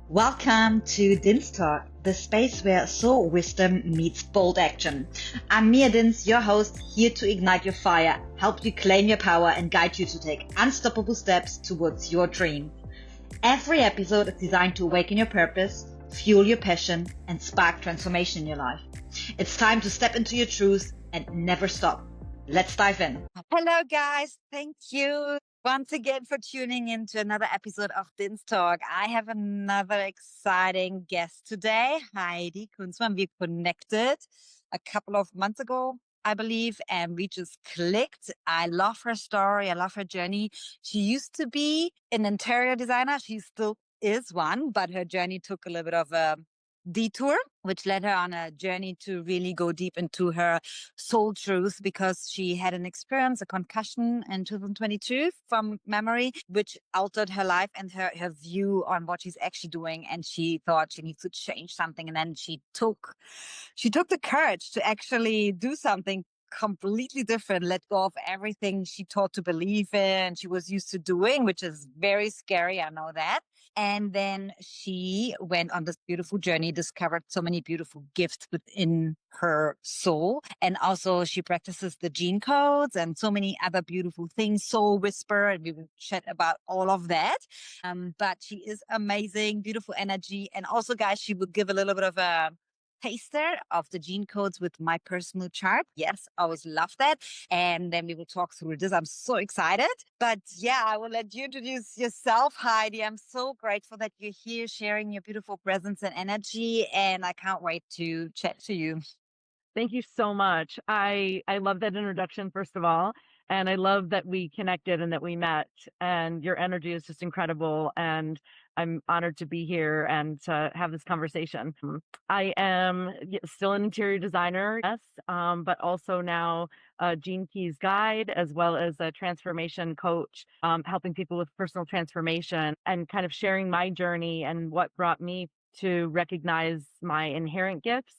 Welcome to Din's Talk, the space where soul wisdom meets bold action. I'm Mia Dins, your host, here to ignite your fire, help you claim your power, and guide you to take unstoppable steps towards your dream. Every episode is designed to awaken your purpose, fuel your passion, and spark transformation in your life. It's time to step into your truth and never stop. Let's dive in. Hello, guys. Thank you once again for tuning in to another episode of Din's Talk. I have another exciting guest today, Heidi Kunsman. We connected a couple of months ago, I believe, and we just clicked. I love her story. I love her journey. She used to be an interior designer. She still is one, but her journey took a little bit of a detour, which led her on a journey to really go deep into her soul truth, because she had an experience, a concussion in 2022 from memory, which altered her life and her view on what she's actually doing. And she thought she needs to change something. And then she took the courage to actually do something completely different, let go of everything she taught to believe in, she was used to doing, which is very scary. I know that. And then she went on this beautiful journey, discovered so many beautiful gifts within her soul. And also she practices the gene codes and so many other beautiful things, soul whisper, and we will chat about all of that. But she is amazing, beautiful energy. And also, guys, she will give a little bit of a taster of the gene codes with my personal chart. Yes, I always love that. And then we will talk through this. I'm so excited. But yeah, I will let you introduce yourself, Heidi. I'm so grateful that you're here sharing your beautiful presence and energy. And I can't wait to chat to you. Thank you so much. I love that introduction, first of all, and I love that we connected and that we met, and your energy is just incredible, and I'm honored to be here and to have this conversation. I am still an interior designer, yes, but also now a Gene Keys guide, as well as a transformation coach, helping people with personal transformation and kind of sharing my journey and what brought me to recognize my inherent gifts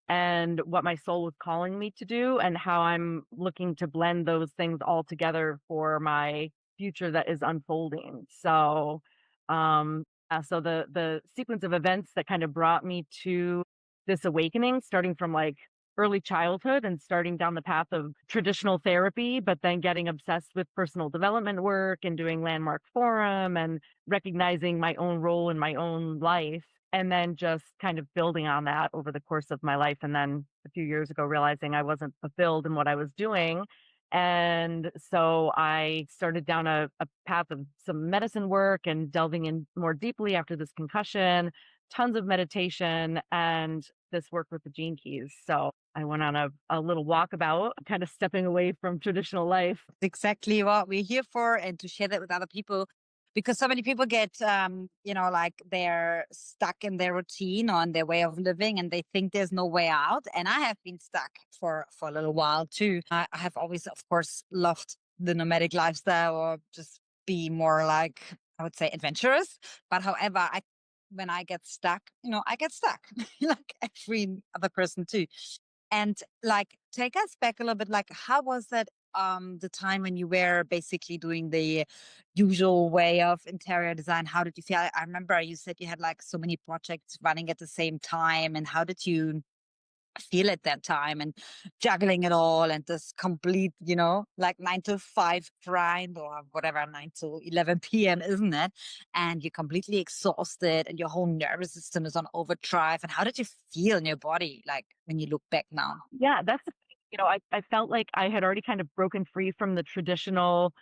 and what my soul was calling me to do, and how I'm looking to blend those things all together for my future that is unfolding. So the sequence of events that kind of brought me to this awakening, starting from like early childhood and starting down the path of traditional therapy, but then getting obsessed with personal development work and doing Landmark Forum and recognizing my own role in my own life, and then just kind of building on that over the course of my life. And then a few years ago, realizing I wasn't fulfilled in what I was doing. And so I started down a path of some medicine work and delving in more deeply after this concussion, tons of meditation, and this work with the Gene Keys. So I went on a little walkabout, kind of stepping away from traditional life. Exactly what we're here for, and to share that with other people, because so many people get like they're stuck in their routine or in their way of living, and they think there's no way out. And I have been stuck for a little while too. I have always, of course, loved the nomadic lifestyle, or just be more like, I would say, adventurous. But however, when I get stuck, I get stuck like every other person too. And like, take us back a little bit, like, how was that the time when you were basically doing the usual way of interior design? How did you feel? I remember you said you had like so many projects running at the same time. And how did you feel at that time, and juggling it all, and this complete, like 9 to 5 grind, or whatever, 9 to 11 p.m., isn't it? And you're completely exhausted and your whole nervous system is on overdrive. And how did you feel in your body, like when you look back now? Yeah, that's the thing. I felt like I had already kind of broken free from the traditional,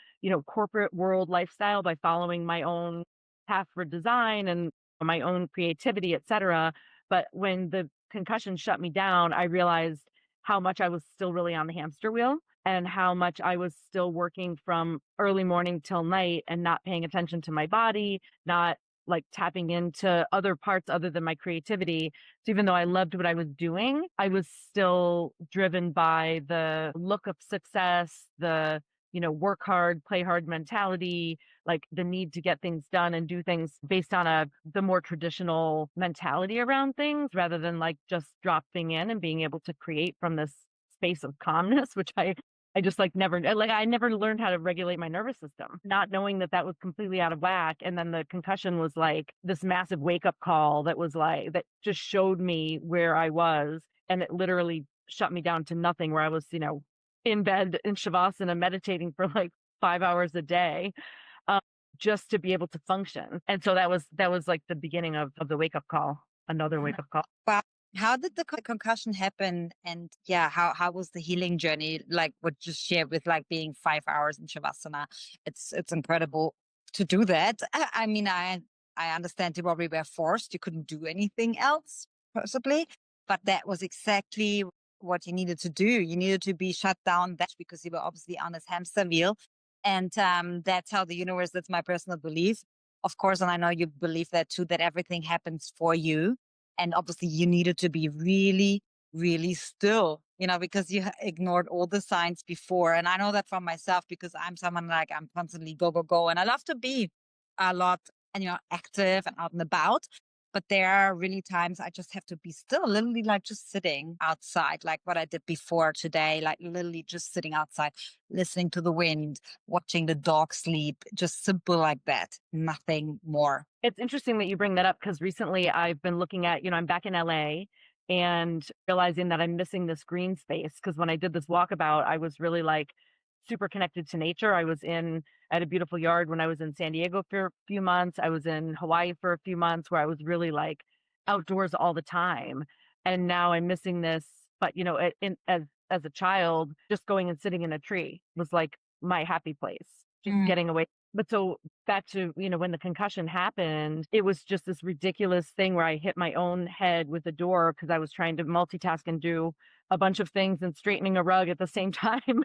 corporate world lifestyle by following my own path for design and my own creativity, etc. But when the concussion shut me down, I realized how much I was still really on the hamster wheel, and how much I was still working from early morning till night and not paying attention to my body, not like tapping into other parts other than my creativity. So even though I loved what I was doing, I was still driven by the look of success, the, work hard, play hard mentality, like the need to get things done and do things based on the more traditional mentality around things, rather than like just dropping in and being able to create from this space of calmness, which I I just like never, like I never learned how to regulate my nervous system, not knowing that that was completely out of whack. And then the concussion was like this massive wake up call that was like, that just showed me where I was. And it literally shut me down to nothing, where I was, in bed in Shavasana meditating for like 5 hours a day, um, just to be able to function. And so that was like the beginning of the wake up call, another wake up call. Wow. How did the concussion happen? And yeah, how was the healing journey? Like what you shared with like being 5 hours in Shavasana. It's incredible to do that. I mean, I understand you probably were forced. You couldn't do anything else, possibly. But that was exactly what you needed to do. You needed to be shut down that because you were obviously on this hamster wheel. And that's how the universe, that's my personal belief. Of course, and I know you believe that too, that everything happens for you. And obviously you needed to be really, really still, because you ignored all the signs before. And I know that from myself because I'm someone like I'm constantly go, go, go. And I love to be a lot and, active and out and about. But there are really times I just have to be still, literally like just sitting outside, like what I did before today, like literally just sitting outside, listening to the wind, watching the dog sleep, just simple like that, nothing more. It's interesting that you bring that up because recently I've been looking at, I'm back in LA and realizing that I'm missing this green space. Because when I did this walkabout, I was really like super connected to nature. I was at a beautiful yard when I was in San Diego for a few months. I was in Hawaii for a few months where I was really like outdoors all the time. And now I'm missing this. But, as a child, just going and sitting in a tree was like my happy place, just getting away. But so back to, when the concussion happened, it was just this ridiculous thing where I hit my own head with the door because I was trying to multitask and do a bunch of things and straightening a rug at the same time.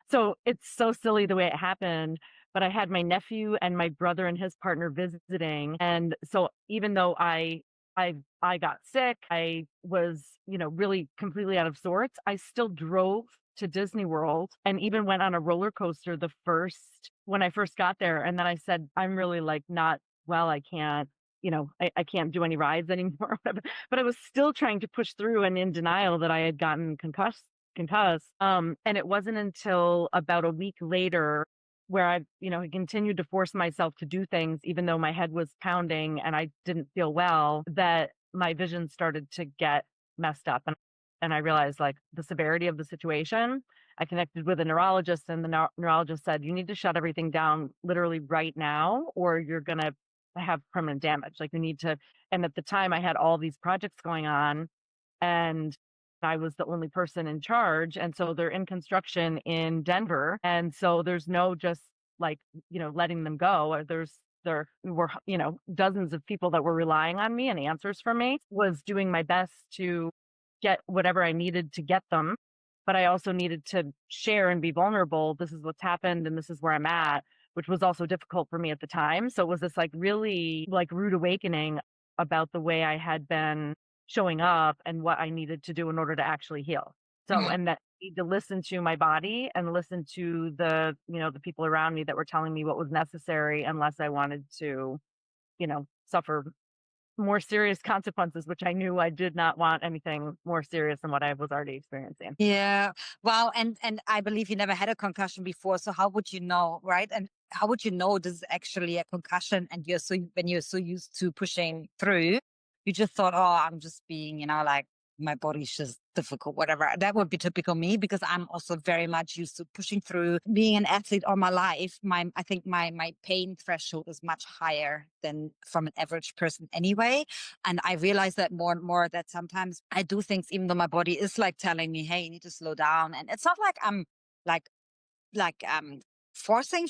So it's so silly the way it happened. But I had my nephew and my brother and his partner visiting. And so even though I got sick, I was, really completely out of sorts, I still drove to Disney World and even went on a roller coaster when I first got there. And then I said, I'm really like not well. I can't, I can't do any rides anymore. But I was still trying to push through and in denial that I had gotten concussed. And it wasn't until about a week later where I continued to force myself to do things, even though my head was pounding and I didn't feel well, that my vision started to get messed up. And I realized like the severity of the situation. I connected with a neurologist and the neurologist said, you need to shut everything down literally right now, or you're going to have permanent damage. Like you need to. And at the time I had all these projects going on and I was the only person in charge. And so they're in construction in Denver. And so there's no just like, letting them go. Or there were, dozens of people that were relying on me and answers from me. Was doing my best to get whatever I needed to get them. But I also needed to share and be vulnerable. This is what's happened and this is where I'm at, which was also difficult for me at the time. So it was this like really like rude awakening about the way I had been showing up and what I needed to do in order to actually heal. So, and that I need to listen to my body and listen to the people around me that were telling me what was necessary unless I wanted to, suffer more serious consequences, which I knew I did not want anything more serious than what I was already experiencing. Yeah. Wow. And I believe you never had a concussion before. So how would you know, right? And how would you know this is actually a concussion and when you're so used to pushing through, you just thought, oh, I'm just being, like my body's just difficult, whatever. That would be typical me because I'm also very much used to pushing through. Being an athlete all my life, I think my pain threshold is much higher than from an average person anyway. And I realize that more and more that sometimes I do things even though my body is like telling me, hey, you need to slow down. And it's not like I'm like forcing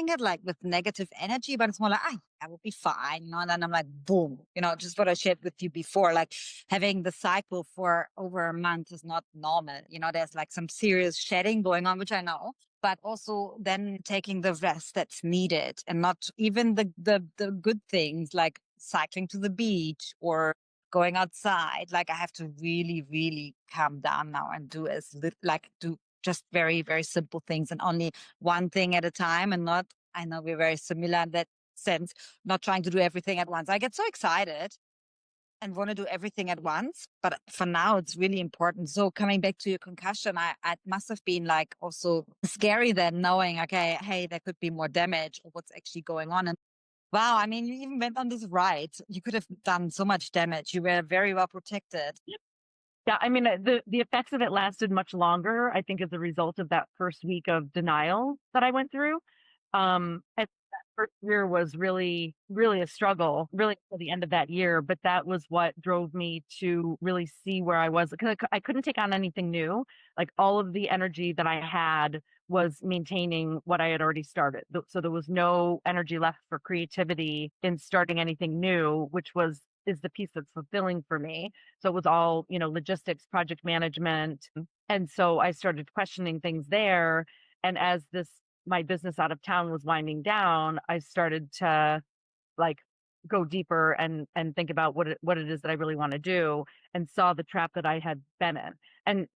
it like with negative energy, but it's more like, I will be fine, and then I'm like, boom, just what I shared with you before, like having the cycle for over a month is not normal. There's like some serious shedding going on, which I know, but also then taking the rest that's needed and not even the good things like cycling to the beach or going outside. Like I have to really, really calm down now and do just very, very simple things and only one thing at a time and not, I know we're very similar in that sense, not trying to do everything at once. I get so excited and want to do everything at once. But for now, it's really important. So coming back to your concussion, I must have been like also scary then knowing, okay, hey, there could be more damage or what's actually going on. And wow, I mean, you even went on this ride. You could have done so much damage. You were very well protected. Yeah, I mean, the effects of it lasted much longer, I think, as a result of that first week of denial that I went through. And that first year was really, really a struggle, really till the end of that year. But that was what drove me to really see where I was, because I couldn't take on anything new. Like all of the energy that I had was maintaining what I had already started. So there was no energy left for creativity in starting anything new, which is the piece that's fulfilling for me. So it was all, logistics, project management. And so I started questioning things there. And as my business out of town was winding down, I started to like go deeper and think about what it is that I really want to do, and saw the trap that I had been in. And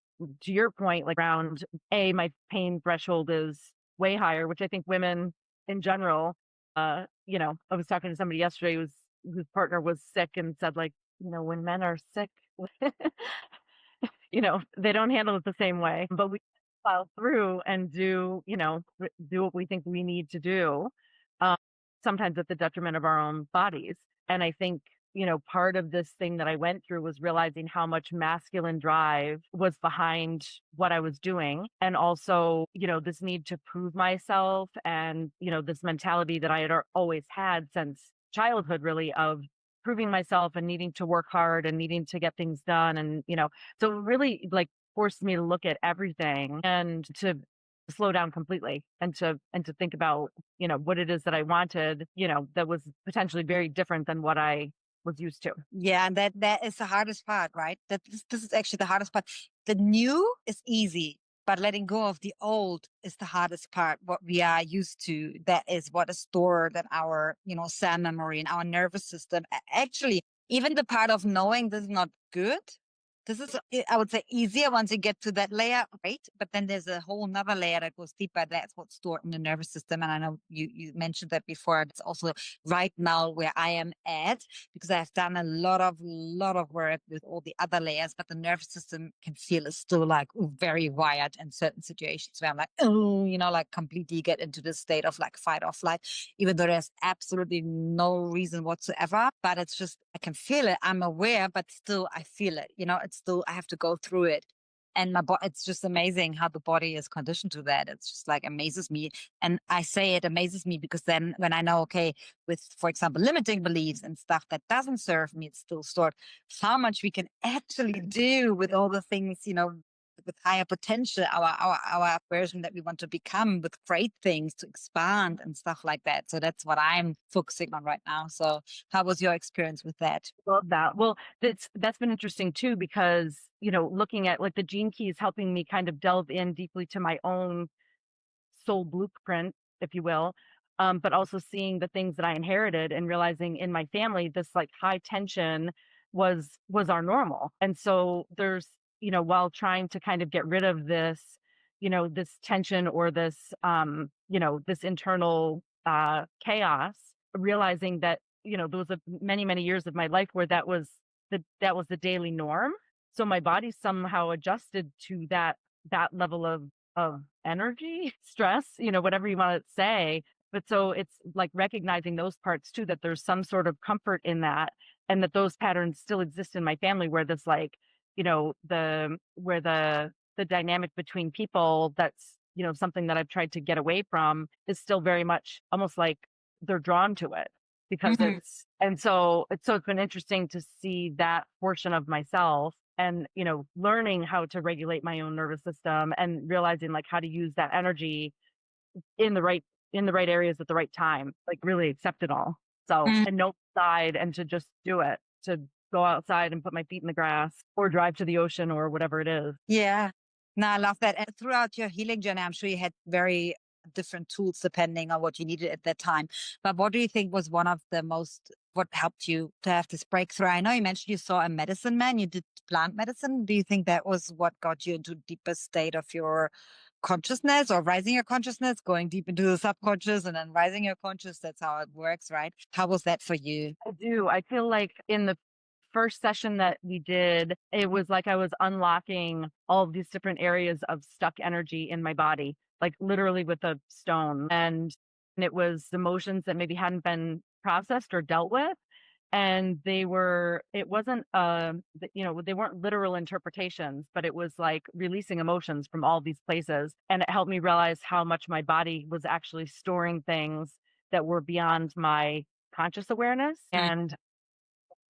to your point, like around my pain threshold is way higher, which I think women in general, I was talking to somebody yesterday whose partner was sick and said like, when men are sick, they don't handle it the same way, but we plow through and do what we think we need to do, um, sometimes at the detriment of our own bodies. And I think, part of this thing that I went through was realizing how much masculine drive was behind what I was doing. And also, this need to prove myself and, this mentality that I had always had since childhood, really, of proving myself and needing to work hard and needing to get things done. And, so it really like forced me to look at everything and to slow down completely and to think about, what it is that I wanted, that was potentially very different than what I was used to. Yeah, and that is the hardest part, right? This is actually the hardest part. The new is easy, but letting go of the old is the hardest part. What we are used to, that is what is stored in our, cell memory and our nervous system. Actually, even the part of knowing this is not good. This is, I would say, easier once you get to that layer, right? But then there's a whole nother layer that goes deeper. That's what's stored in the nervous system. And I know you mentioned that before. It's also right now where I am at, because I've done a lot of work with all the other layers, but the nervous system can feel is still like very wired in certain situations where I'm like, like completely get into this state of like fight or flight, even though there's absolutely no reason whatsoever. But it's just, I can feel it. I'm aware, but still I feel it. It's still, I have to go through it. And my body, it's just amazing how the body is conditioned to that. It's just like amazes me. And I say it amazes me because then when I know, okay, with, for example, limiting beliefs and stuff that doesn't serve me, it's still stored, how much we can actually do with all the things, with higher potential, our version that we want to become, with great things to expand and stuff like that. So that's what I'm focusing on right now. So how was your experience with that? Love that. Well, that's been interesting too, because, looking at like the gene keys helping me kind of delve in deeply to my own soul blueprint, if you will. But also seeing the things that I inherited and realizing in my family, this like high tension was our normal. And so there's, while trying to kind of get rid of this, this tension or this, this internal chaos, realizing that, there was many, many years of my life where that was the daily norm. So my body somehow adjusted to that level of energy, stress, whatever you want to say. But so it's like recognizing those parts too, that there's some sort of comfort in that, and that those patterns still exist in my family, where this like, where the dynamic between people, that's, something that I've tried to get away from, is still very much almost like they're drawn to it because it's been interesting to see that portion of myself and, learning how to regulate my own nervous system and realizing like how to use that energy in the right areas at the right time, like really accept it all. So, and no side, and to just do it, to go outside and put my feet in the grass or drive to the ocean or whatever it is. Yeah. No, I love that. And throughout your healing journey, I'm sure you had very different tools depending on what you needed at that time. But what do you think was one of the most, what helped you to have this breakthrough? I know you mentioned you saw a medicine man, you did plant medicine. Do you think that was what got you into a deeper state of your consciousness, or rising your consciousness, going deep into the subconscious and then rising your conscious? That's how it works, right? How was that for you? I do. I feel like in the first session that we did, it was like I was unlocking all of these different areas of stuck energy in my body, like literally with a stone. And it was emotions that maybe hadn't been processed or dealt with. And it wasn't, they weren't literal interpretations, but it was like releasing emotions from all these places. And it helped me realize how much my body was actually storing things that were beyond my conscious awareness. And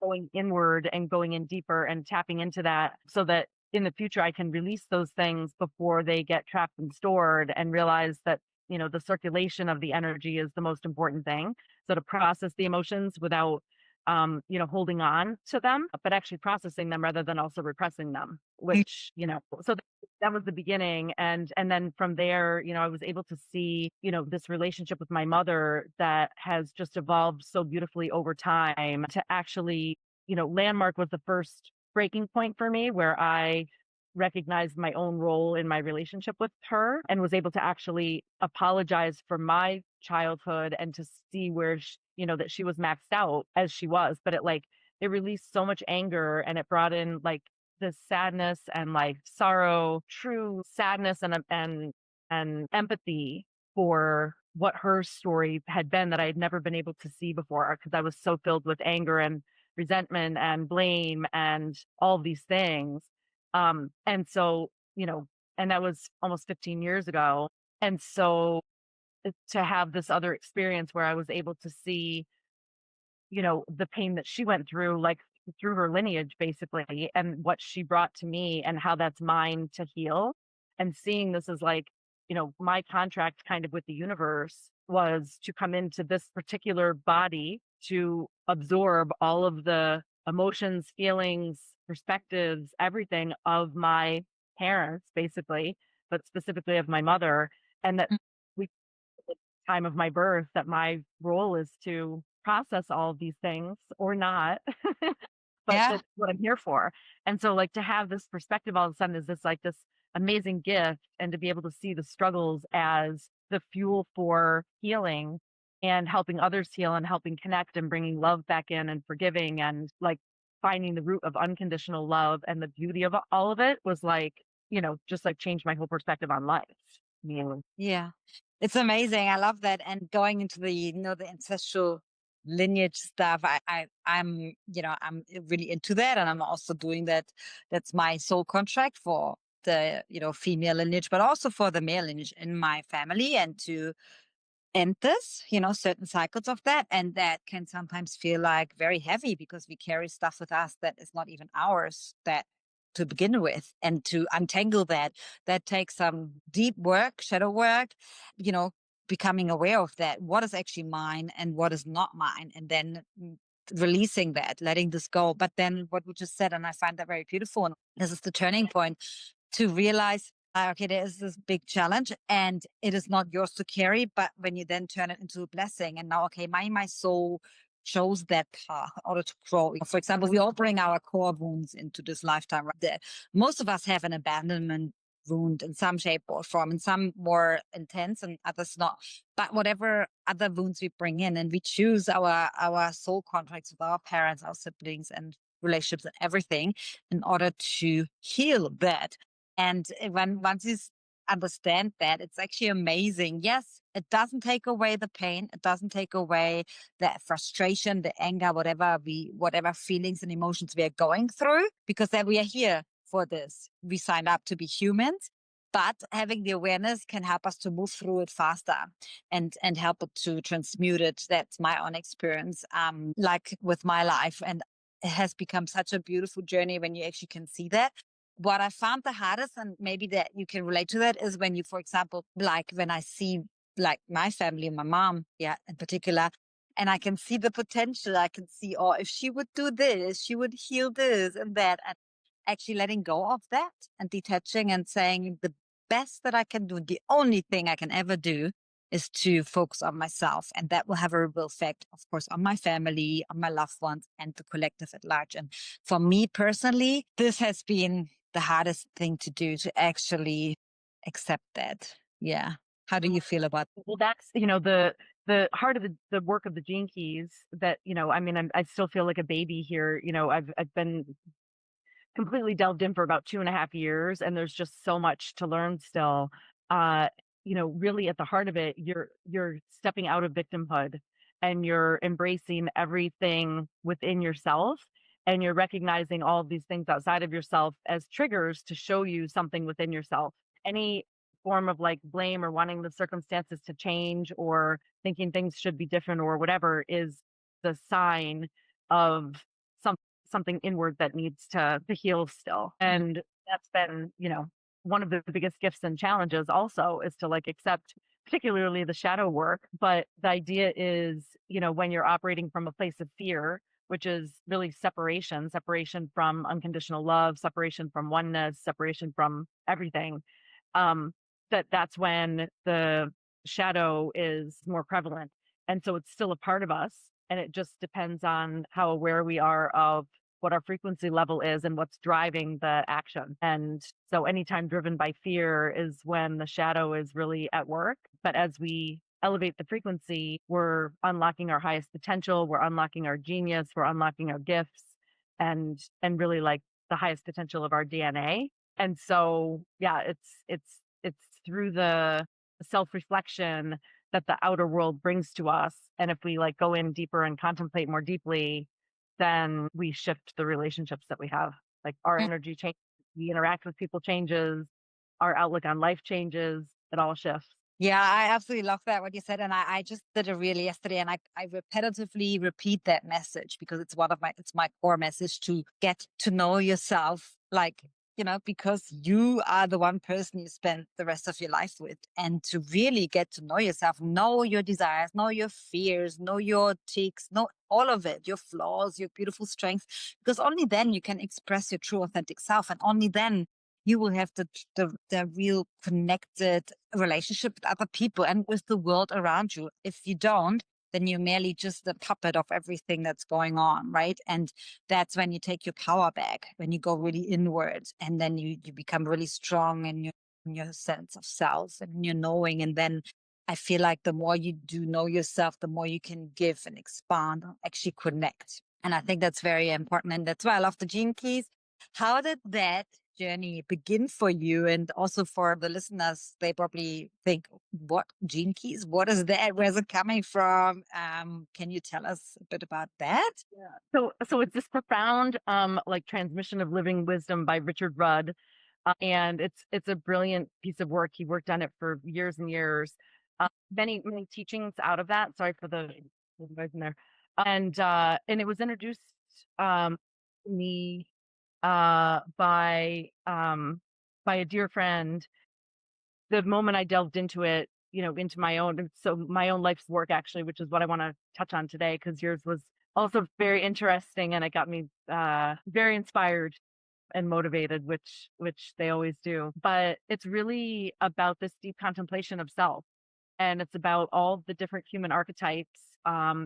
going inward and going in deeper and tapping into that so that in the future I can release those things before they get trapped and stored, and realize that, the circulation of the energy is the most important thing. So to process the emotions without, holding on to them, but actually processing them rather than also repressing them, which, so that was the beginning. And then from there, I was able to see, this relationship with my mother that has just evolved so beautifully over time to actually, Landmark was the first breaking point for me where I recognized my own role in my relationship with her and was able to actually apologize for my childhood and to see where that she was maxed out as she was, but it released so much anger, and it brought in like this sadness and like sorrow, true sadness and empathy for what her story had been that I had never been able to see before, because I was so filled with anger and resentment and blame and all these things. And so, and that was almost 15 years ago. And so to have this other experience where I was able to see, the pain that she went through, like through her lineage, basically, and what she brought to me and how that's mine to heal. And seeing this as like, my contract kind of with the universe was to come into this particular body to absorb all of the emotions, feelings, perspectives, everything of my parents, basically, but specifically of my mother. And that we, at the time of my birth, that my role is to process all of these things or not, but Yeah. that's what I'm here for. And so like to have this perspective all of a sudden is this amazing gift, and to be able to see the struggles as the fuel for healing and helping others heal and helping connect and bringing love back in and forgiving and like finding the root of unconditional love and the beauty of all of it was like, just like changed my whole perspective on life. Yeah. It's amazing. I love that. And going into the ancestral lineage stuff, I'm really into that. And I'm also doing that. That's my soul contract for the, female lineage, but also for the male lineage in my family, and to end this, certain cycles of that. And that can sometimes feel like very heavy because we carry stuff with us that is not even ours, that to begin with. And to untangle that takes some deep work, shadow work, becoming aware of that, what is actually mine and what is not mine. And then releasing that, letting this go. But then what we just said, and I find that very beautiful, and this is the turning point, to realize, okay, there is this big challenge and it is not yours to carry, but when you then turn it into a blessing, and now, okay, my soul chose that path in order to grow. For example, we all bring our core wounds into this lifetime. Right? Most of us have an abandonment wound in some shape or form, and some more intense and others not. But whatever other wounds we bring in, and we choose our soul contracts with our parents, our siblings, and relationships and everything in order to heal that. And once you understand that, it's actually amazing. Yes, it doesn't take away the pain. It doesn't take away the frustration, the anger, whatever feelings and emotions we are going through, because then we are here for this. We signed up to be humans, but having the awareness can help us to move through it faster and help it to transmute it. That's my own experience, like with my life. And it has become such a beautiful journey when you actually can see that. What I found the hardest, and maybe that you can relate to that, is when you, for example, like when I see like my family, my mom, in particular, and I can see the potential. I can see, oh, if she would do this, she would heal this and that. And actually letting go of that and detaching and saying the best that I can do, the only thing I can ever do is to focus on myself. And that will have a ripple effect, of course, on my family, on my loved ones, and the collective at large. And for me personally, this has been the hardest thing to do, to actually accept that. Yeah. How do you feel about that? Well, that's, the heart of the work of the Gene Keys that, I mean, I still feel like a baby here. I've been completely delved in for about 2.5 years, and there's just so much to learn still. Uh, really at the heart of it, you're stepping out of victimhood and you're embracing everything within yourself, and you're recognizing all of these things outside of yourself as triggers to show you something within yourself. Any form of like blame or wanting the circumstances to change or thinking things should be different or whatever is the sign of something inward that needs to heal still. And that's been, one of the biggest gifts and challenges also is to like accept particularly the shadow work. But the idea is, when you're operating from a place of fear, which is really separation from unconditional love, separation from oneness, separation from everything, that's when the shadow is more prevalent. And so it's still a part of us. And it just depends on how aware we are of what our frequency level is and what's driving the action. And so anytime driven by fear is when the shadow is really at work. But as we elevate the frequency, we're unlocking our highest potential, we're unlocking our genius, we're unlocking our gifts, and really like the highest potential of our DNA. And so yeah, it's through the self-reflection that the outer world brings to us. And if we like go in deeper and contemplate more deeply, then we shift the relationships that we have. Like our energy changes, we interact with people changes, our outlook on life changes, it all shifts. Yeah, I absolutely love that what you said. And I just did a reel yesterday, and I repetitively repeat that message because it's my core message, to get to know yourself, like, because you are the one person you spend the rest of your life with. And to really get to know yourself, know your desires, know your fears, know your tics, know all of it, your flaws, your beautiful strengths, because only then you can express your true authentic self. And only then you will have the real connected relationship with other people and with the world around you. If you don't, then you're merely just a puppet of everything that's going on, right? And that's when you take your power back, when you go really inwards, and then you become really strong in your sense of self and your knowing. And then I feel like the more you do know yourself, the more you can give and expand, actually connect. And I think that's very important. And that's why I love the Gene Keys. How did that journey begin for you? And also for the listeners, they probably think, what Gene Keys? What is that? Where's it coming from? Can you tell us a bit about that? Yeah. So it's this profound like transmission of living wisdom by Richard Rudd. And it's a brilliant piece of work. He worked on it for years and years. Many teachings out of that. Sorry for the noise in there. And it was introduced me by a dear friend. The moment I delved into it, into my own life's work actually, which is what I want to touch on today, because yours was also very interesting and it got me very inspired and motivated, which they always do. But it's really about this deep contemplation of self, and it's about all the different human archetypes.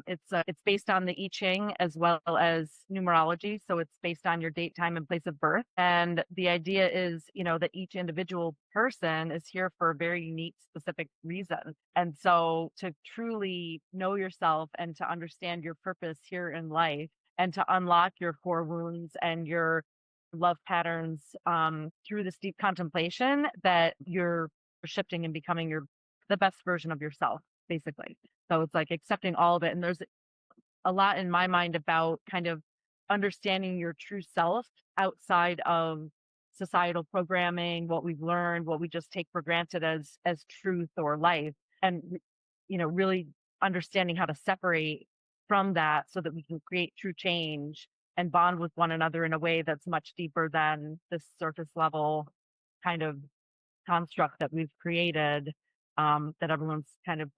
It's based on the I Ching as well as numerology, so it's based on your date, time, and place of birth. And the idea is, that each individual person is here for a very unique, specific reason. And so, to truly know yourself and to understand your purpose here in life, and to unlock your core wounds and your love patterns through this deep contemplation, that you're shifting and becoming the best version of yourself, basically. So it's like accepting all of it. And there's a lot in my mind about kind of understanding your true self outside of societal programming, what we've learned, what we just take for granted as truth or life. And, really understanding how to separate from that so that we can create true change and bond with one another in a way that's much deeper than this surface level kind of construct that we've created, that everyone's kind of,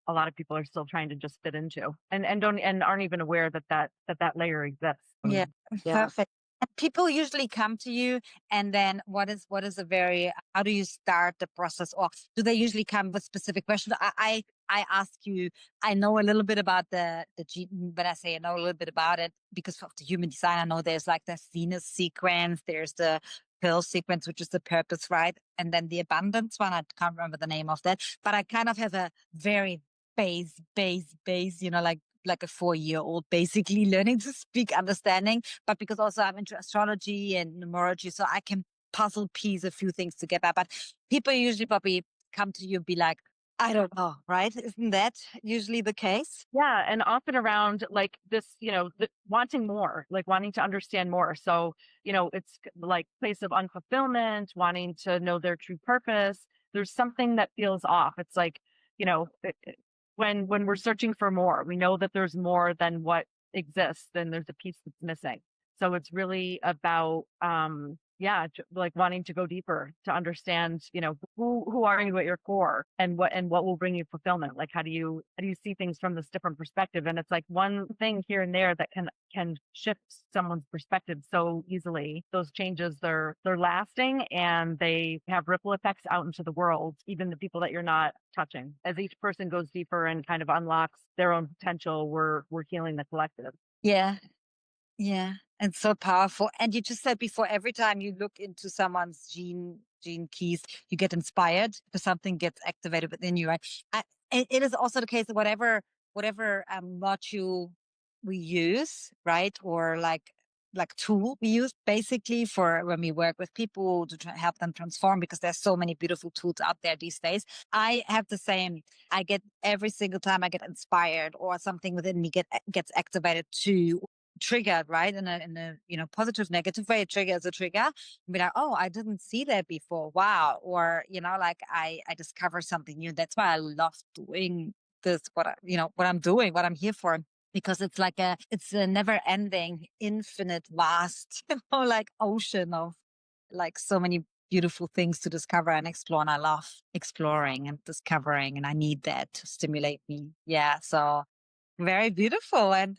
a lot of people are still trying to just fit into, and aren't even aware that layer exists. Yeah, Yeah. perfect. And people usually come to you, and then what is how do you start the process, or do they usually come with specific questions? I ask you, I know a little bit about the gene, but I say I know a little bit about it because of the human design. I know there's like the Venus sequence, there's the Pearl sequence, which is the purpose, right? And then the abundance one, I can't remember the name of that, but I kind of have a very base, like a 4-year-old basically learning to speak, understanding, but because also I'm into astrology and numerology, so I can puzzle piece a few things together. But people usually probably come to you and be like, I don't know, right? Isn't that usually the case? Yeah. And often around like this, wanting more, like wanting to understand more. So, it's like place of unfulfillment, wanting to know their true purpose. There's something that feels off. It's like, when we're searching for more, we know that there's more than what exists, then there's a piece that's missing. So it's really about, like wanting to go deeper to understand, who are you at your core, and what will bring you fulfillment. Like, how do you see things from this different perspective? And it's like one thing here and there that can shift someone's perspective so easily. Those changes, they're lasting, and they have ripple effects out into the world, even the people that you're not touching. As each person goes deeper and kind of unlocks their own potential, we're healing the collective. Yeah. Yeah, it's so powerful. And you just said before, every time you look into someone's gene keys, you get inspired because something gets activated within you, right? It is also the case that whatever module we use, right, or like tool we use basically for when we work with people to help them transform, because there's so many beautiful tools out there these days. I have the same. I get every single time I get inspired or something within me gets activated to triggered, right? In a positive, negative way. A trigger is a trigger. And be like, oh, I didn't see that before. Wow. Or, like I discover something new. That's why I love doing this, what I'm doing, what I'm here for. Because it's a never ending, infinite, vast, like ocean of like so many beautiful things to discover and explore. And I love exploring and discovering, and I need that to stimulate me. Yeah. So very beautiful. And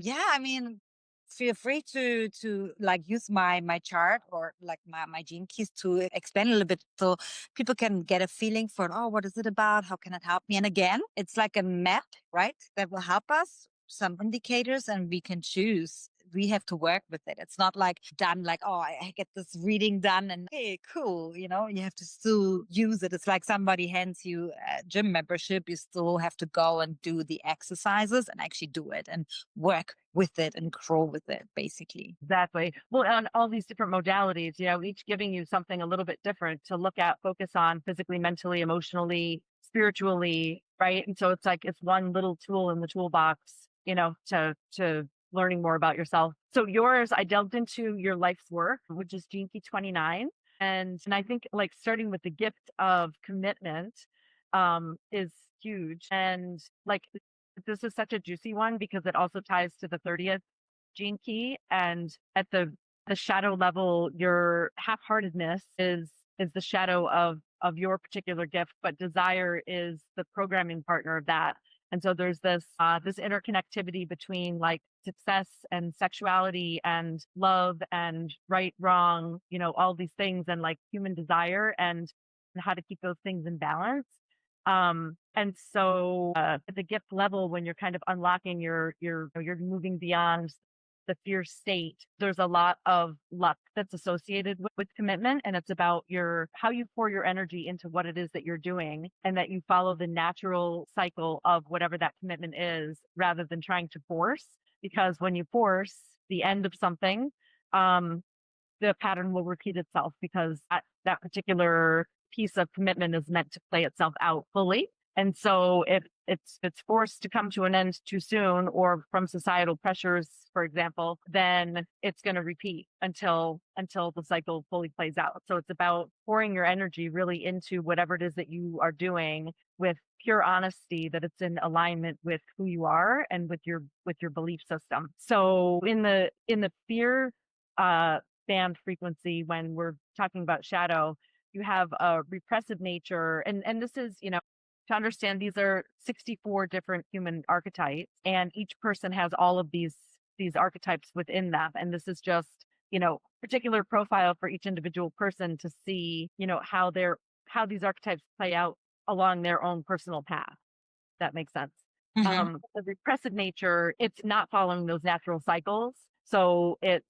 yeah, I mean, feel free to like use my chart or like my gene keys to explain a little bit so people can get a feeling for, oh, what is it about? How can it help me? And again, it's like a map, right? That will help us, some indicators, and we can choose. We have to work with it. It's not like done, like, oh, I get this reading done and hey, cool. You have to still use it. It's like somebody hands you a gym membership. You still have to go and do the exercises and actually do it and work with it and grow with it, basically. Exactly. Well, on all these different modalities, each giving you something a little bit different to look at, focus on physically, mentally, emotionally, spiritually, right? And so it's like it's one little tool in the toolbox, to learning more about yourself. So yours, I delved into your life's work, which is Gene Key 29. And I think like starting with the gift of commitment is huge. And like this is such a juicy one because it also ties to the 30th gene key. And at the shadow level, your half-heartedness is the shadow of your particular gift, but desire is the programming partner of that. And so there's this interconnectivity between like success and sexuality and love and right, wrong, all these things, and like human desire and how to keep those things in balance. And so at the gift level, when you're kind of unlocking you're moving beyond the fear state, there's a lot of luck that's associated with commitment. And it's about how you pour your energy into what it is that you're doing, and that you follow the natural cycle of whatever that commitment is rather than trying to force. Because when you force the end of something, the pattern will repeat itself, because that particular piece of commitment is meant to play itself out fully. And so if it's forced to come to an end too soon, or from societal pressures, for example, then it's going to repeat until the cycle fully plays out. So it's about pouring your energy really into whatever it is that you are doing with pure honesty, that it's in alignment with who you are and with your belief system. So in the fear band frequency, when we're talking about shadow, you have a repressive nature, and this is, to understand, these are 64 different human archetypes, and each person has all of these archetypes within them. And this is just, particular profile for each individual person to see, how these archetypes play out along their own personal path. That makes sense. Mm-hmm. The repressive nature, it's not following those natural cycles. So it's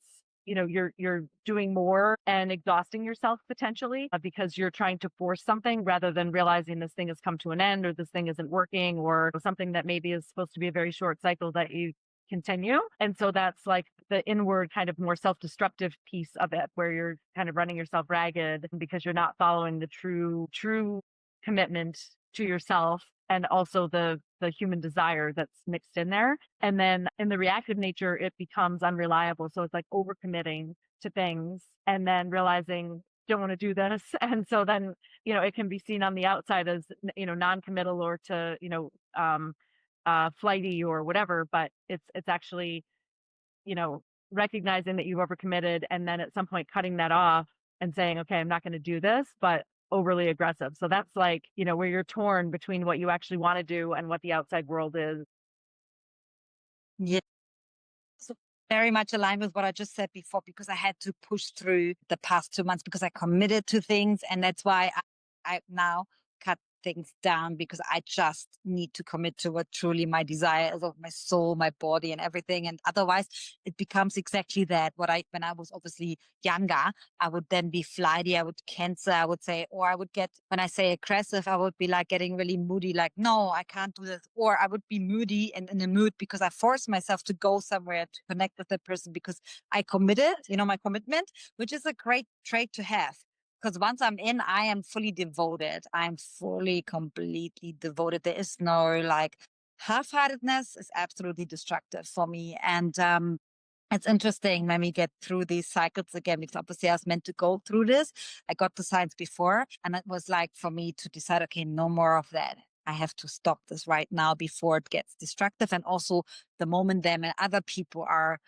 you're doing more and exhausting yourself potentially because you're trying to force something rather than realizing this thing has come to an end, or this thing isn't working, or something that maybe is supposed to be a very short cycle that you continue. And so that's like the inward kind of more self-destructive piece of it, where you're kind of running yourself ragged because you're not following the true commitment to yourself, and also the human desire that's mixed in there. And then in the reactive nature, it becomes unreliable. So it's like overcommitting to things and then realizing don't want to do this. And so then, it can be seen on the outside as, non-committal or to, flighty or whatever, but it's actually, you know, recognizing that you've overcommitted, and then at some point cutting that off and saying, okay, I'm not going to do this, but overly aggressive. So that's like, where you're torn between what you actually want to do and what the outside world is. Yeah. So very much aligned with what I just said before, because I had to push through the past 2 months because I committed to things. And that's why I now cut things down, because I just need to commit to what truly my desire is of my soul, my body, and everything. And otherwise it becomes exactly that. When I was obviously younger, I would then be flighty, I would cancel, I would say, or I would get, when I say aggressive, I would be like getting really moody, like, no, I can't do this. Or I would be moody and in a mood because I forced myself to go somewhere to connect with that person because I committed, my commitment, which is a great trait to have. Because once I'm in, I am fully devoted. I'm fully, completely devoted. There is no like half-heartedness is absolutely destructive for me. And it's interesting when we get through these cycles again, because obviously I was meant to go through this. I got the signs before, and it was like for me to decide, okay, no more of that. I have to stop this right now before it gets destructive. And also the moment then when other people are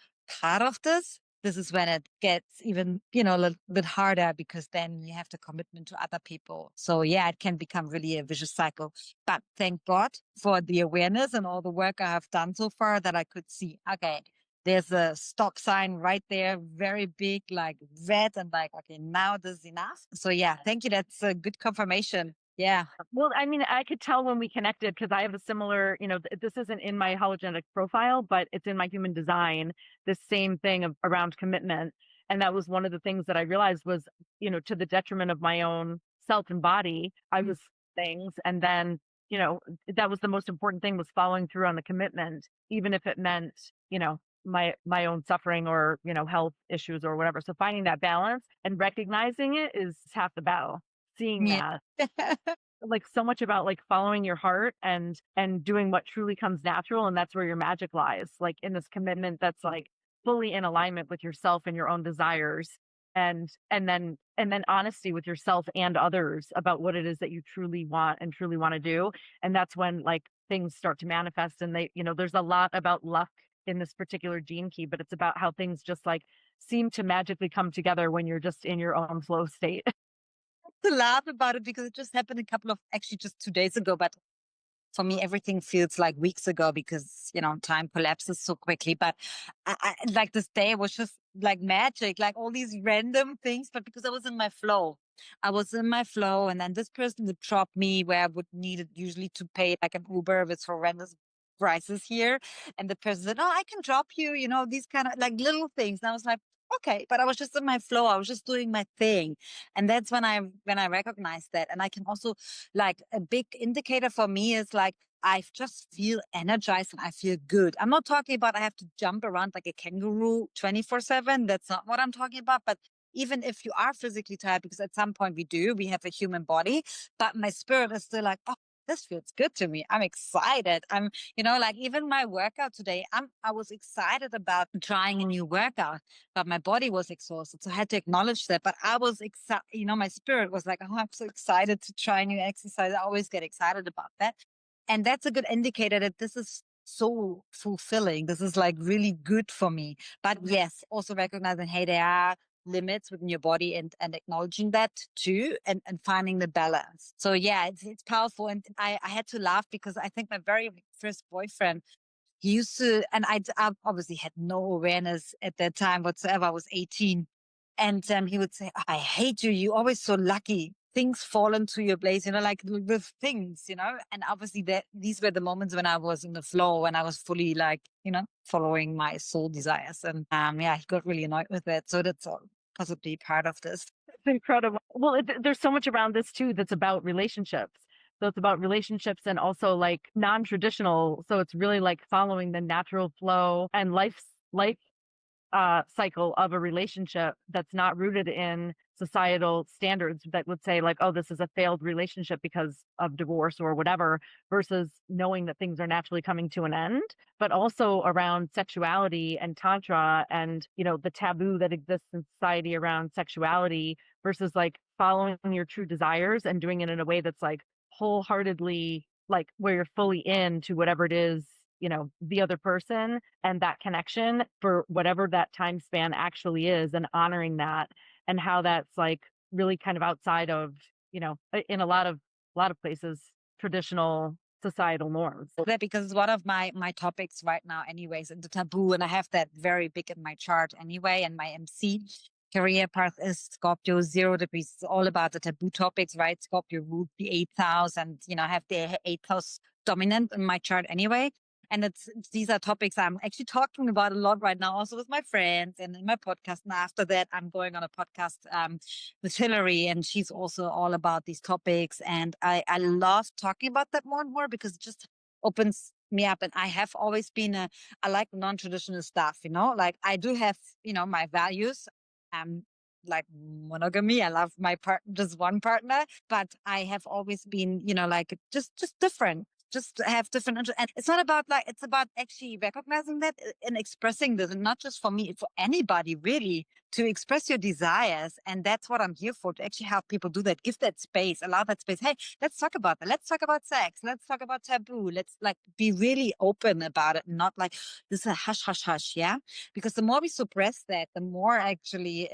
part of this is when it gets even, a little bit harder, because then you have the commitment to other people. So yeah, it can become really a vicious cycle. But thank God for the awareness and all the work I have done so far, that I could see, okay, there's a stop sign right there, very big, like red, and like, okay, now this is enough. So yeah, thank you. That's a good confirmation. Yeah. Well, I mean, I could tell when we connected because I have a similar, this isn't in my hologenetic profile, but it's in my human design, this same thing around commitment. And that was one of the things that I realized was, to the detriment of my own self and body, I was things. And then, that was the most important thing, was following through on the commitment, even if it meant, my own suffering or, health issues or whatever. So finding that balance and recognizing it is half the battle. Seeing Yeah. that. Like so much about like following your heart and doing what truly comes natural, and that's where your magic lies, like in this commitment that's like fully in alignment with yourself and your own desires, and then honesty with yourself and others about what it is that you truly want and truly want to do. And that's when like things start to manifest, and there's a lot about luck in this particular gene key, but it's about how things just like seem to magically come together when you're just in your own flow state. To laugh about it because it just happened actually just 2 days ago. But for me, everything feels like weeks ago because, time collapses so quickly. But I like this day was just like magic, like all these random things, but because I was in my flow. I was in my flow, and then this person would drop me where I would need it usually to pay like an Uber with horrendous prices here. And the person said, oh, I can drop you, these kind of like little things. And I was like, okay, but I was just in my flow. I was just doing my thing. And that's when I recognized that. And I can also, like, a big indicator for me is like, I just feel energized and I feel good. I'm not talking about I have to jump around like a kangaroo 24/7. That's not what I'm talking about. But even if you are physically tired, because at some point we have a human body, but my spirit is still like, oh, this feels good to me. I'm excited. I'm, like even my workout today, I was excited about trying a new workout, but my body was exhausted. So I had to acknowledge that. But I was excited, my spirit was like, oh, I'm so excited to try new exercise. I always get excited about that. And that's a good indicator that this is so fulfilling. This is like really good for me. But yes, also recognizing, hey, there are limits within your body, and acknowledging that too, and finding the balance. So yeah, it's powerful. And I had to laugh because I think my very first boyfriend, he used to, and I obviously had no awareness at that time whatsoever. I was 18. And he would say, I hate you. You're always so lucky. things fall into your place, like the things, and obviously these were the moments when I was in the flow, when I was fully like, following my soul desires. And yeah, he got really annoyed with it. So that's all possibly part of this. It's incredible. Well, there's so much around this too that's about relationships. So it's about relationships and also like non-traditional. So it's really like following the natural flow and life cycle of a relationship that's not rooted in societal standards that would say like, oh, this is a failed relationship because of divorce or whatever, versus knowing that things are naturally coming to an end, but also around sexuality and tantra and, the taboo that exists in society around sexuality versus like following your true desires and doing it in a way that's like wholeheartedly, like where you're fully into whatever it is, the other person and that connection for whatever that time span actually is, and honoring that, and how that's like really kind of outside of, in a lot of places, traditional societal norms. That because one of my topics right now anyways, and the taboo, and I have that very big in my chart anyway, and my MC career path is Scorpio 0 degrees. It's all about the taboo topics, right? Scorpio ruled the 8th house, and I have the 8th house dominant in my chart anyway. And these are topics I'm actually talking about a lot right now, also with my friends and in my podcast. And after that, I'm going on a podcast with Hillary, and she's also all about these topics. And I love talking about that more and more because it just opens me up. And I have always been I like non-traditional stuff, like I do have, my values. Like monogamy. I love my just one partner, but I have always been, like just different. Just have different interests. And it's not about like, it's about actually recognizing that and expressing this, and not just for me, for anybody really, to express your desires. And that's what I'm here for, to actually help people do that. Give that space, allow that space. Hey, let's talk about that. Let's talk about sex. Let's talk about taboo. Let's like be really open about it, not like this is a hush, hush, hush. Yeah. Because the more we suppress that, the more actually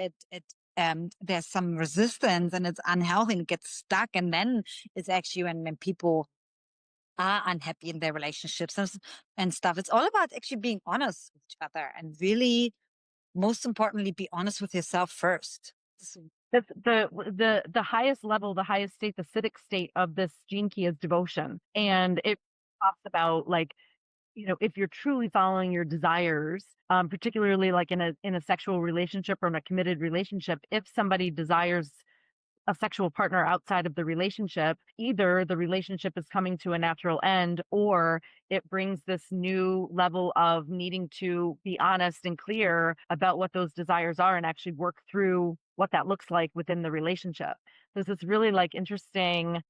there's some resistance and it's unhealthy and it gets stuck. And then it's actually when people are unhappy in their relationships and stuff. It's all about actually being honest with each other, and really, most importantly, be honest with yourself first. That's the highest level, the highest state, the acidic state of this gene key is devotion. And it talks about like, if you're truly following your desires, particularly like in a sexual relationship or in a committed relationship, if somebody desires a sexual partner outside of the relationship, either the relationship is coming to a natural end, or it brings this new level of needing to be honest and clear about what those desires are and actually work through what that looks like within the relationship. This is really like interesting,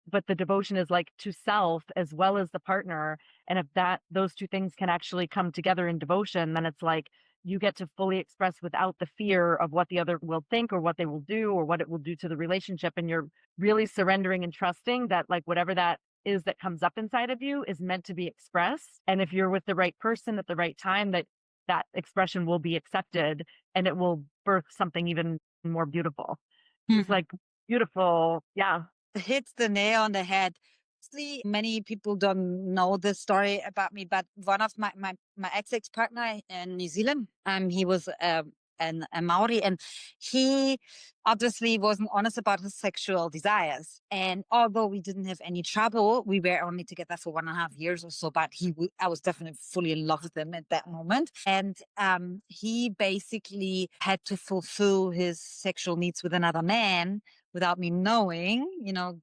but the devotion is like to self as well as the partner. And if those two things can actually come together in devotion, then it's like you get to fully express without the fear of what the other will think or what they will do or what it will do to the relationship. And you're really surrendering and trusting that like whatever that is that comes up inside of you is meant to be expressed. And if you're with the right person at the right time, that expression will be accepted and it will birth something even more beautiful. It's like beautiful. Yeah. Hits the nail on the head. Many people don't know this story about me, but one of my ex-partner in New Zealand, he was a Maori, and he obviously wasn't honest about his sexual desires. And although we didn't have any trouble, we were only together for 1.5 years or so, but I was definitely fully in love with him at that moment. And he basically had to fulfill his sexual needs with another man without me knowing,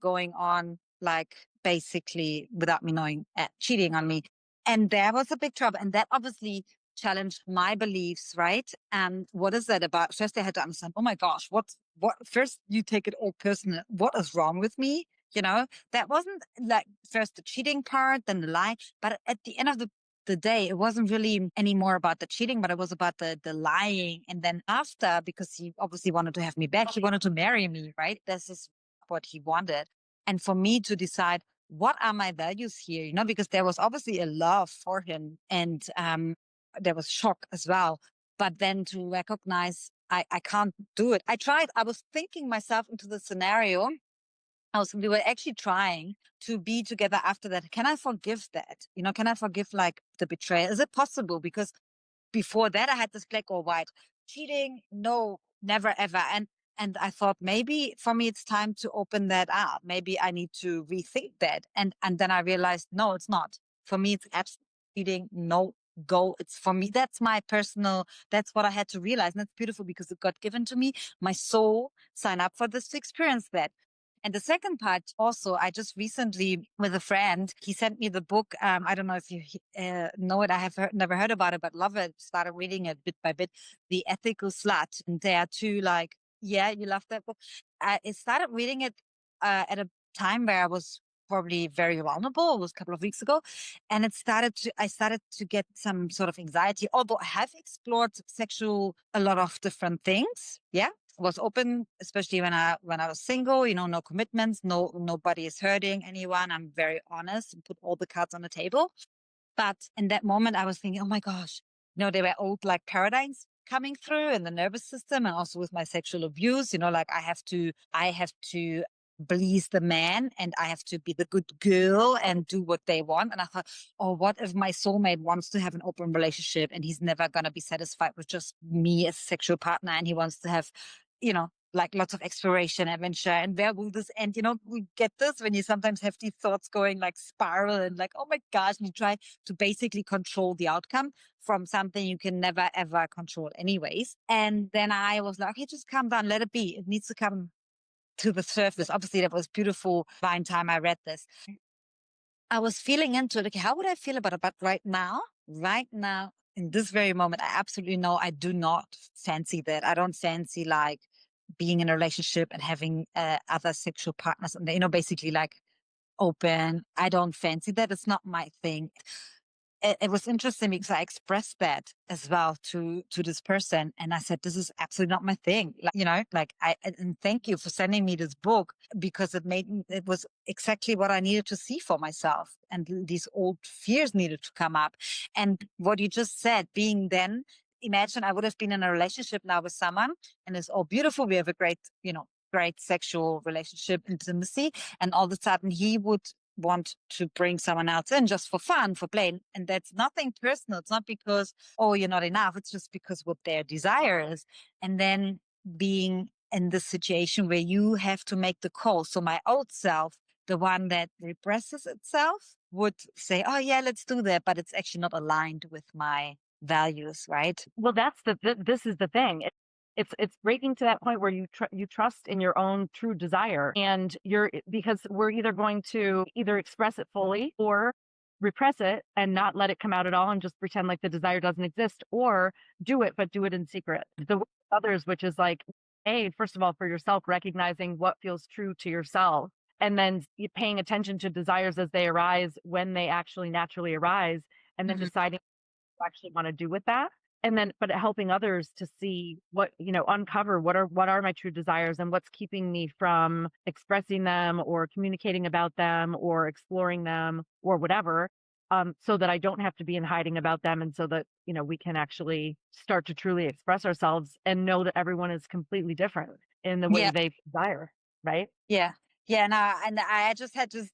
going on like basically without me knowing, cheating on me. And there was a big trouble. And that obviously challenged my beliefs, right? And what is that about? First, I had to understand, oh my gosh, what, first you take it all personal. What is wrong with me? That wasn't like first the cheating part, then the lie. But at the end of the day, it wasn't really any more about the cheating, but it was about the lying. And then after, because he obviously wanted to have me back, he wanted to marry me, right? This is what he wanted. And for me to decide, what are my values here? Because there was obviously a love for him, and there was shock as well. But then to recognize I can't do it. I tried. I was thinking myself into the scenario. We were actually trying to be together after that. Can I forgive that? Can I forgive like the betrayal? Is it possible? Because before that, I had this black or white cheating. No, never, ever. And And I thought maybe for me, it's time to open that up. Maybe I need to rethink that. And then I realized, no, it's not. For me, it's absolutely no go. It's for me. That's my personal, that's what I had to realize. And that's beautiful because it got given to me. My soul signed up for this to experience that. And the second part also, I just recently with a friend, he sent me the book. I don't know if you know it. I have never heard about it, but love it. Started reading it bit by bit. The Ethical Slut. And there are two like, yeah, you love that book. I started reading it at a time where I was probably very vulnerable. It was a couple of weeks ago. And I started to get some sort of anxiety, although I have explored a lot of different things. Yeah. Was open, especially when I was single, no commitments, nobody is hurting anyone. I'm very honest and put all the cards on the table. But in that moment, I was thinking, oh my gosh, there were old like paradigms coming through in the nervous system, and also with my sexual abuse, like I have to please the man, and I have to be the good girl and do what they want. And I thought, oh, what if my soulmate wants to have an open relationship and he's never going to be satisfied with just me as a sexual partner, and he wants to have, like lots of exploration, adventure, and where will this end? We get this when you sometimes have these thoughts going like spiral and like, oh my gosh, and you try to basically control the outcome from something you can never ever control anyways. And then I was like, okay, just calm down, let it be. It needs to come to the surface. Obviously, that was beautiful fine time I read this. I was feeling into it. Okay, how would I feel about it? But right now, in this very moment, I absolutely know I do not fancy that. I don't fancy like being in a relationship and having other sexual partners and, basically like open. I don't fancy that. It's not my thing. It was interesting because I expressed that as well to this person, and I said, "This is absolutely not my thing." And thank you for sending me this book because it was exactly what I needed to see for myself, and these old fears needed to come up. And what you just said, being then, imagine I would have been in a relationship now with someone, and it's all beautiful. We have a great sexual relationship, intimacy, and all of a sudden he would want to bring someone else in just for fun, for play. And that's nothing personal. It's not because, oh, you're not enough. It's just because what their desire is. And then being in the situation where you have to make the call. So my old self, the one that represses itself, would say, oh, yeah, let's do that. But it's actually not aligned with my values, right? Well, this is the thing. It's breaking to that point where you trust in your own true desire, and because we're either going to either express it fully or repress it and not let it come out at all and just pretend like the desire doesn't exist, or do it but do it in secret. The others, which is like, first of all, for yourself, recognizing what feels true to yourself, and then paying attention to desires as they arise when they actually naturally arise, and then deciding what you actually want to do with that. And then, but helping others to see uncover what are my true desires and what's keeping me from expressing them or communicating about them or exploring them or whatever, so that I don't have to be in hiding about them, and so that we can actually start to truly express ourselves and know that everyone is completely different in the way they desire, right? Yeah. Yeah. And I just had to,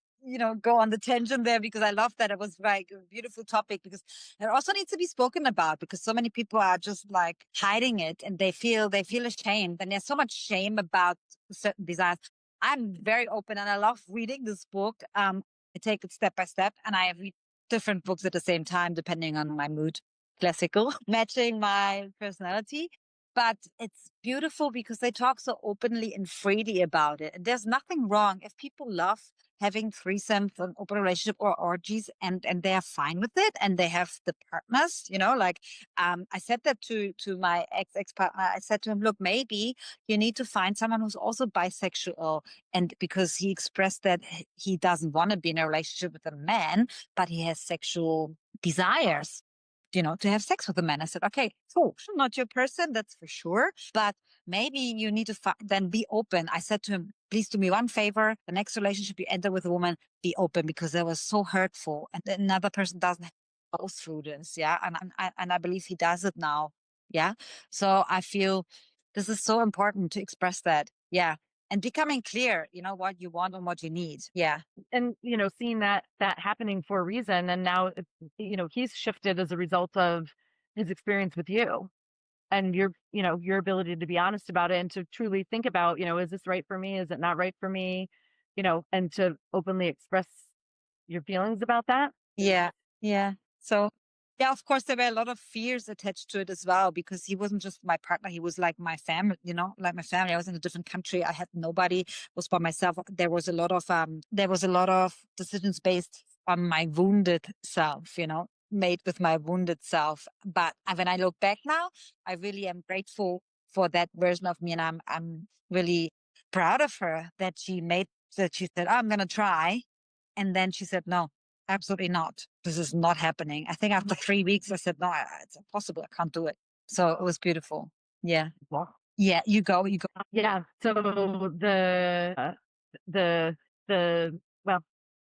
go on the tangent there because I love that. It was like a beautiful topic because it also needs to be spoken about because so many people are just like hiding it and they feel ashamed. And there's so much shame about certain desires. I'm very open and I love reading this book. I take it step by step and I read different books at the same time, depending on my mood. Classical, matching my personality. But it's beautiful because they talk so openly and freely about it. And there's nothing wrong if people love having threesomes, an open relationship or orgies, and they are fine with it, and they have the partners. I said that to my ex partner. I said to him, look, maybe you need to find someone who's also bisexual, and because he expressed that he doesn't want to be in a relationship with a man, but he has sexual desires, to have sex with a man. I said, okay, cool. Not your person, that's for sure. But maybe you need to then be open. I said to him, please do me one favor. The next relationship you enter with a woman, be open because that was so hurtful. And another person doesn't have to go through this. Yeah. And I believe he does it now. Yeah. So I feel this is so important to express that. Yeah. And becoming clear, what you want and what you need. Yeah. And seeing that happening for a reason, and now he's shifted as a result of his experience with you, and your ability to be honest about it and to truly think about, is this right for me? Is it not right for me? And to openly express your feelings about that. Yeah. Yeah. So, yeah, of course, there were a lot of fears attached to it as well, because he wasn't just my partner. He was like my family, like my family. I was in a different country. I had nobody, was by myself. There was a lot of decisions based on my wounded self, made with my wounded self. But when I look back now, I really am grateful for that version of me. And I'm really proud of her that she said, oh, I'm going to try. And then she said, no, absolutely not. This is not happening. I think after 3 weeks, I said, no, it's impossible. I can't do it. So it was beautiful. Yeah. Well, Yeah. You go. yeah. So the the well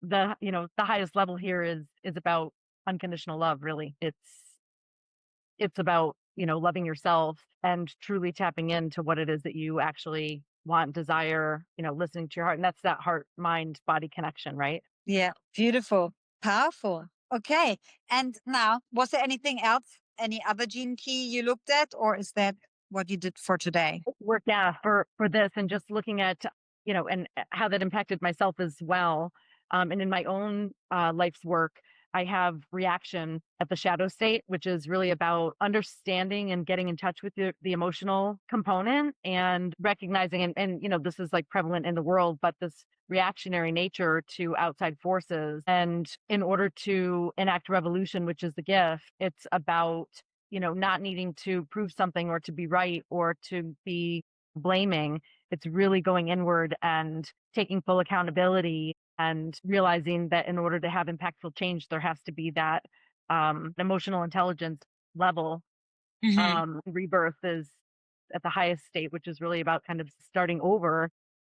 the highest level here is about unconditional love. Really, it's about loving yourself and truly tapping into what it is that you actually want, desire. Listening to your heart, and that's that heart mind body connection, right? Yeah. Beautiful. Powerful. Okay. And now, was there anything else? Any other gene key you looked at, or is that what you did for today? Work, yeah, for this, and just looking at and how that impacted myself as well, and in my own life's work, I have reaction at the shadow state, which is really about understanding and getting in touch with the emotional component and recognizing, and this is like prevalent in the world, but this reactionary nature to outside forces. And in order to enact revolution, which is the gift, it's about not needing to prove something or to be right or to be blaming. It's really going inward and taking full accountability and realizing that in order to have impactful change, there has to be that emotional intelligence level. Rebirth is at the highest state, which is really about kind of starting over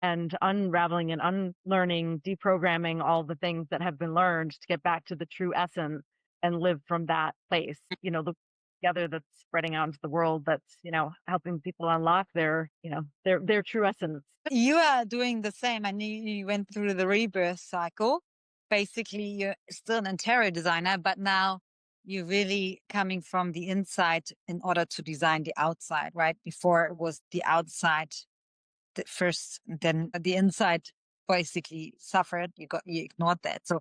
and unraveling and unlearning, deprogramming all the things that have been learned to get back to the true essence and live from that place. The together that's spreading out into the world, that's helping people unlock their true essence. You are doing the same. I knew you went through the rebirth cycle. Basically, you're still an interior designer, but now you're really coming from the inside in order to design the outside, right? Before it was the outside first, then the inside basically suffered. You ignored that. So,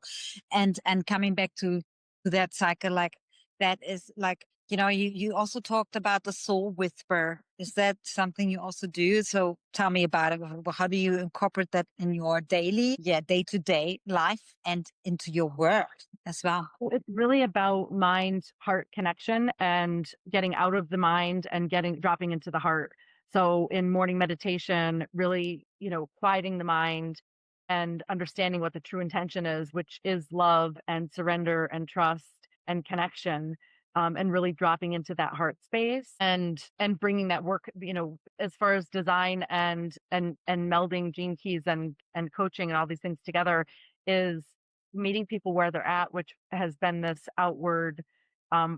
and coming back to that cycle, like that is like, you also talked about the soul whisper. Is that something you also do? So tell me about it. How do you incorporate that in your day-to-day life and into your work as well? It's really about mind heart connection and getting out of the mind and dropping into the heart. So in morning meditation, really, quieting the mind and understanding what the true intention is, which is love and surrender and trust and connection. And really dropping into that heart space and bringing that work, as far as design and melding gene keys and coaching and all these things together, is meeting people where they're at, which has been this outward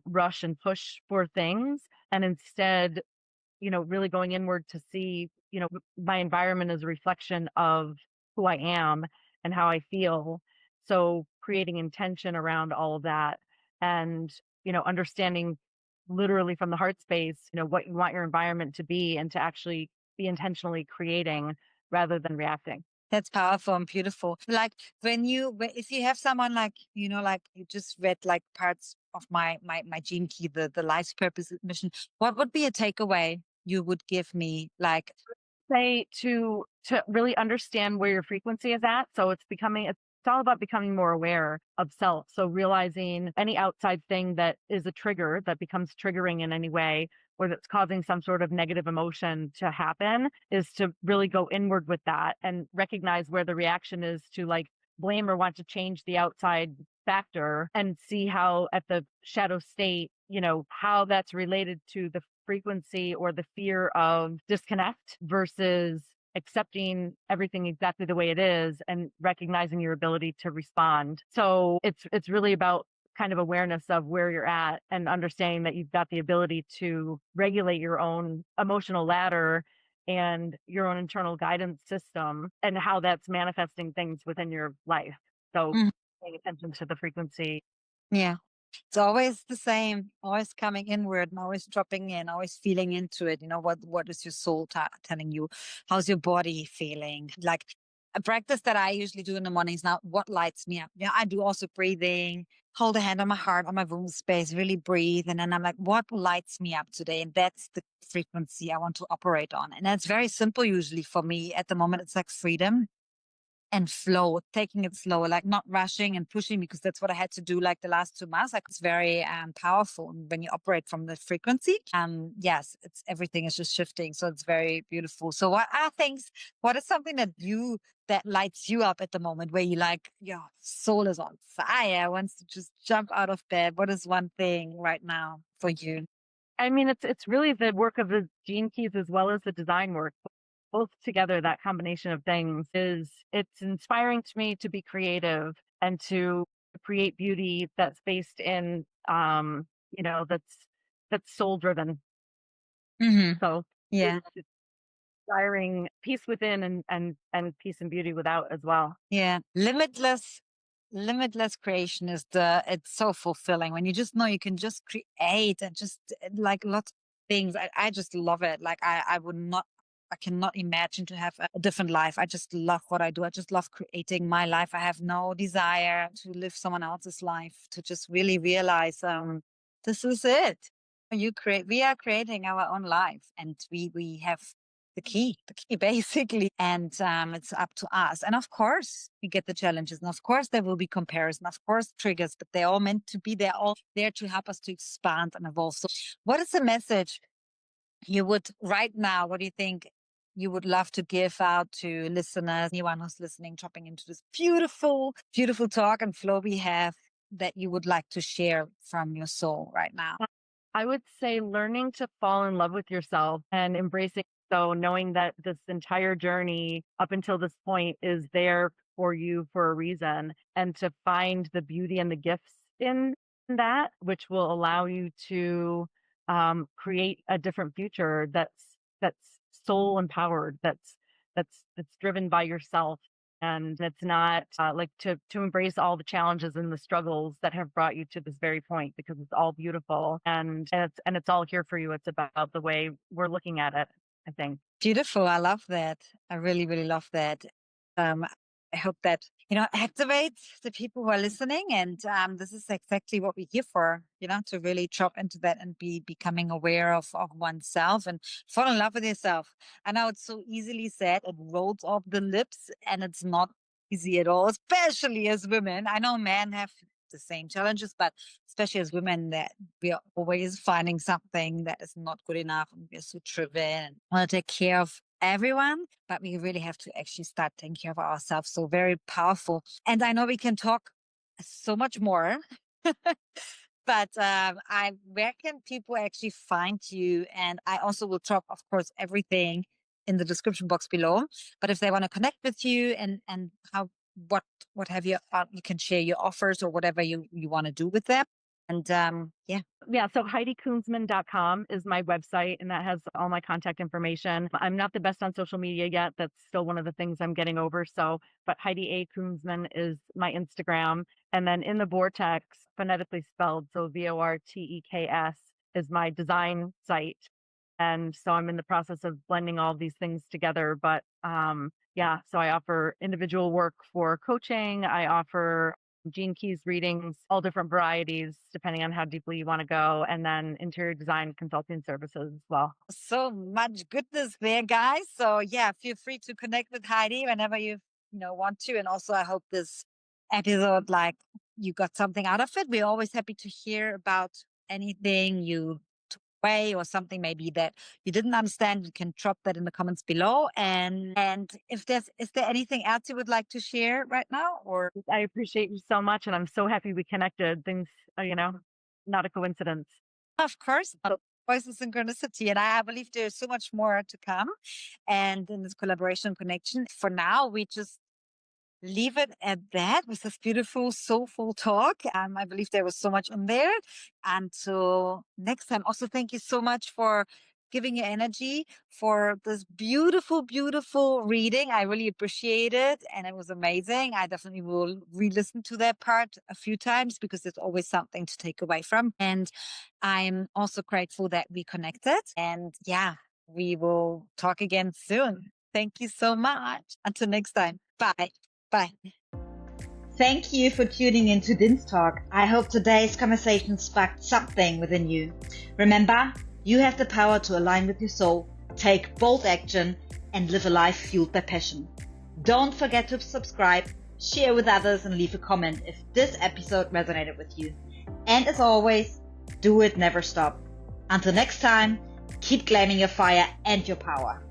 rush and push for things, and instead, really going inward to see, my environment is a reflection of who I am and how I feel. So creating intention around all of that and, understanding literally from the heart space, what you want your environment to be and to actually be intentionally creating rather than reacting. That's powerful and beautiful. Like if you have someone like, like you just read like parts of my gene key, the life's purpose mission, what would be a takeaway you would give me? Like, say to really understand where your frequency is at. So it's all about becoming more aware of self. So realizing any outside thing that is a trigger that becomes triggering in any way, or that's causing some sort of negative emotion to happen, is to really go inward with that and recognize where the reaction is to like blame or want to change the outside factor, and see how at the shadow state, how that's related to the frequency or the fear of disconnect versus accepting everything exactly the way it is and recognizing your ability to respond. So it's really about kind of awareness of where you're at and understanding that you've got the ability to regulate your own emotional ladder and your own internal guidance system and how that's manifesting things within your life. So paying attention to the frequency. yeah. It's always the same, always coming inward and always dropping in, always feeling into it. What is your soul telling you? How's your body feeling? Like a practice that I usually do in the mornings now, what lights me up? I do also breathing, hold a hand on my heart, on my womb space, really breathe. And then I'm like, what lights me up today? And that's the frequency I want to operate on. And that's very simple usually for me at the moment. It's like freedom and flow, taking it slow, like not rushing and pushing, because that's what I had to do like the last 2 months. Like it's very powerful when you operate from the frequency. Yes, it's everything is just shifting. So it's very beautiful. So what are things, what is something that lights you up at the moment where you like, your soul is on fire, wants to just jump out of bed? What is one thing right now for you? I mean, it's really the work of the gene keys as well as the design work. Both together, that combination of things it's inspiring to me to be creative and to create beauty that's based in that's soul driven. Mm-hmm. So Yeah. it's inspiring peace within and peace and beauty without as well. Yeah. Limitless creation it's so fulfilling when you just know you can just create and just like lots of things. I just love it. Like I cannot imagine to have a different life. I just love what I do. I just love creating my life. I have no desire to live someone else's life, to just really realize, this is it. We are creating our own life, and we have the key basically. And it's up to us. And of course, we get the challenges. And of course, there will be comparison, of course, triggers, but they're all meant to be. They're all there to help us to expand and evolve. So, what is the message you would right now? What do you think you would love to give out to listeners, anyone who's listening, dropping into this beautiful, beautiful talk and flow we have, that you would like to share from your soul right now? I would say learning to fall in love with yourself and embracing. So knowing that this entire journey up until this point is there for you for a reason, and to find the beauty and the gifts in that, which will allow you to create a different future that's soul empowered, that's driven by yourself, and it's not like to embrace all the challenges and the struggles that have brought you to this very point, because it's all beautiful, and it's all here for you. It's about the way we're looking at it, I think. Beautiful. I love that. I really, really love that. I hope that, activates the people who are listening. And this is exactly what we're here for, to really drop into that and be becoming aware of oneself and fall in love with yourself. I know it's so easily said, it rolls off the lips, and it's not easy at all, especially as women. I know men have the same challenges, but especially as women, that we are always finding something that is not good enough, and we're so driven and want to take care of everyone, but we really have to actually start taking care of ourselves. So very powerful. And I know we can talk so much more, but where can people actually find you? And I also will drop, of course, everything in the description box below. But if they want to connect with you and how what have you, you can share your offers or whatever you want to do with them. And So HeidiKunsman.com is my website, and that has all my contact information. I'm not the best on social media yet. That's still one of the things I'm getting over. But Heidi A. Kunsman is my Instagram. And then In the Vortex, phonetically spelled, so VORTEKS, is my design site. And so I'm in the process of blending all these things together. But so I offer individual work for coaching. I offer Gene Keys readings, all different varieties, depending on how deeply you want to go, and then interior design consulting services as well. So much goodness there, guys. So yeah, feel free to connect with Heidi whenever you want to. And also, I hope this episode, like, you got something out of it. We're always happy to hear about anything you took away or something maybe that you didn't understand. You can drop that in the comments below. And is there anything else you would like to share right now? Or I appreciate you so much, and I'm so happy we connected. Things, not a coincidence. of course, always a synchronicity. And I believe there's so much more to come. And in this collaboration connection, for now, we just leave it at that with this beautiful, soulful talk. I believe there was so much in there. Until next time. Also, thank you so much for giving your energy for this beautiful, beautiful reading. I really appreciate it. And it was amazing. I definitely will re-listen to that part a few times because it's always something to take away from. And I'm also grateful that we connected. And yeah, we will talk again soon. Thank you so much. Until next time. Bye. Bye. Thank you for tuning in to Din's Talk. I hope today's conversation sparked something within you. Remember, you have the power to align with your soul, take bold action, and live a life fueled by passion. Don't forget to subscribe, share with others, and leave a comment if this episode resonated with you. And as always, do it, never stop. Until next time, keep claiming your fire and your power.